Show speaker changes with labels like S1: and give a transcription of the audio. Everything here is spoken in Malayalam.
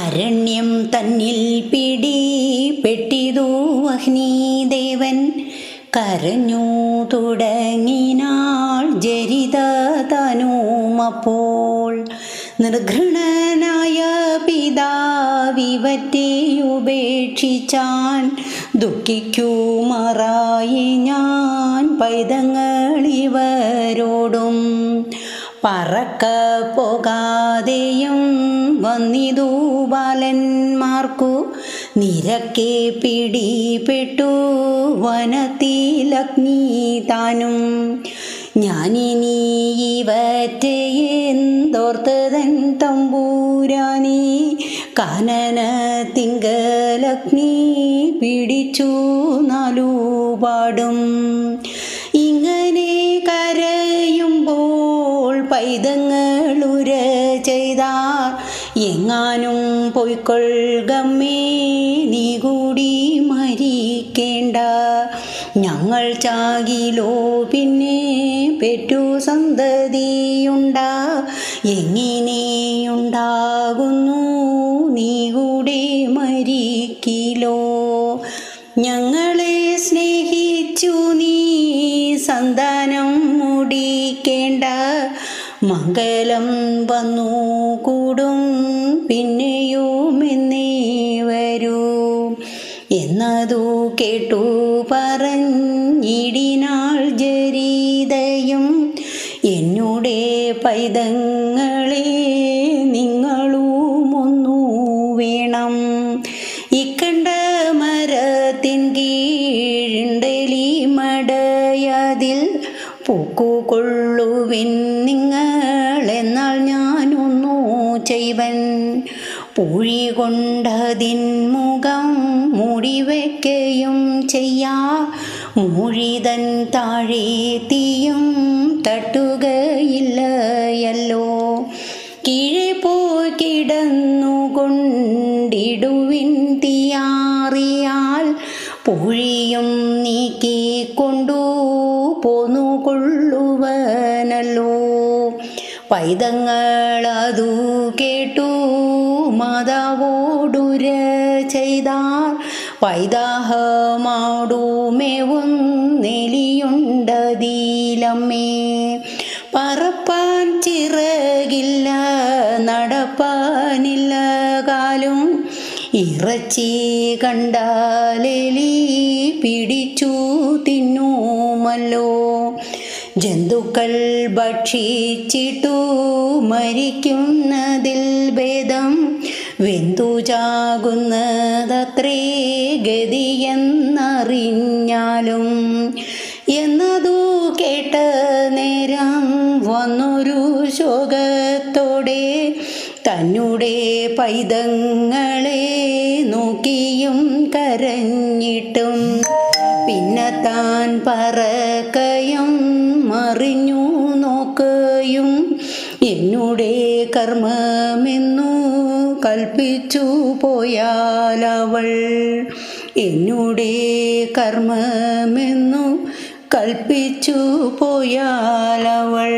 S1: അരണ്യം തന്നിൽ പിടിപെട്ടിതു അഗ്നിദേവൻ. കരഞ്ഞു തുടങ്ങിനാൾ ജരിത തനുമപ്പോൾ. നിർഘൃണനായ പിതാവിവറ്റെയുപേക്ഷിച്ചാൻ ദുഃഖിക്കുമാറായി ഞാൻ പൈതങ്ങളിവരോടും. പറക്ക പോകാതെയും വന്നിതു ബാലന്മാർക്കു നിരക്കെ പിടിപെട്ടു വനത്തിലഗ്നി താനും. ഞാനിനി ഇവറ്റെയെന്തോർത്തതൻ തമ്പൂരാനേ, കാനനത്തിങ്കലഗ്നി പിടിച്ചു നാലുപാടും. ഇങ്ങനെ കരയുമ്പോൾ പൈതങ്ങളുര ചെയ്താർ, എങ്ങാനും പൊയ്ക്കൊള്ളുകമ്മേ നീ കൂടി മരിക്കേണ്ട. ഞങ്ങൾ ചാകിലോ പിന്നെ പെറ്റു സന്തതിയുണ്ടാ, എങ്ങനെയുണ്ടാകുന്നു നീ കൂടെ മരിക്കിലോ. ഞങ്ങളെ സ്നേഹിച്ചു നീ സന്താനം മുടിക്കേണ്ട, മംഗലം വന്നു കൂടും പിന്നെയുമെന്നേ വരൂ എന്നതു കേട്ടു പറഞ്ഞിടിനാൾ ജരിതയും. എന്നുടെ പൈതങ്ങളെ നിങ്ങളും ഒന്നു വേണം. ഇക്കണ്ട മരത്തിൻ കീഴുണ്ടെലി മടയതിൽ പൂക്കുകൊള്ളുവിൻ നിങ്ങളെന്നാൽ ഞാനൊന്നു ചെയ്വൻ. പൂഴി കൊണ്ടതിൻ മുഖം മൂടിവെക്കയും ചെയ്യാ, മൂഴിതൻ താഴെ തീയും തട്ടുകയില്ലയല്ലോ. കീഴെ പോയി കിടന്നുകൊണ്ടിടുവിൻ തീയാറിയാൽ, പൂഴിയും നീക്കിക്കൊണ്ടു പോന്നുകൊള്ളുവനല്ലോ. പൈതങ്ങളതു കേട്ടു മാതാവോടുര ചെയ്താർ, പൈതാഹമാടുമേവും നെലിയുണ്ടതിലമ്മേ. പറപ്പാൻ ചിറകില്ല നടപ്പാനില്ല കാലും, ഇറച്ചി കണ്ടാലെലി പിടിച്ചു തിന്നുമല്ലോ. ജന്തുക്കൾ ഭക്ഷിച്ചിട്ടു മരിക്കുന്നതിൽ ഭേദം, വെന്തു ചാകുന്നതത്രേ ഗതിയെന്നറിഞ്ഞാലും. എന്നതു കേട്ട നേരം വന്നൊരു ശോകത്തോടെ തന്നുടെ പൈതങ്ങളെ നോക്കിയും കരഞ്ഞിട്ടും. പിന്നെ താൻ പറക്കയും മറിഞ്ഞു നോക്കയും എന്നുടെ കർമ്മമെന്നു കൽപ്പിച്ചു പോയാലവൾ. എന്നുടെ കർമ്മമെന്നു കൽപ്പിച്ചു പോയാലവൾ.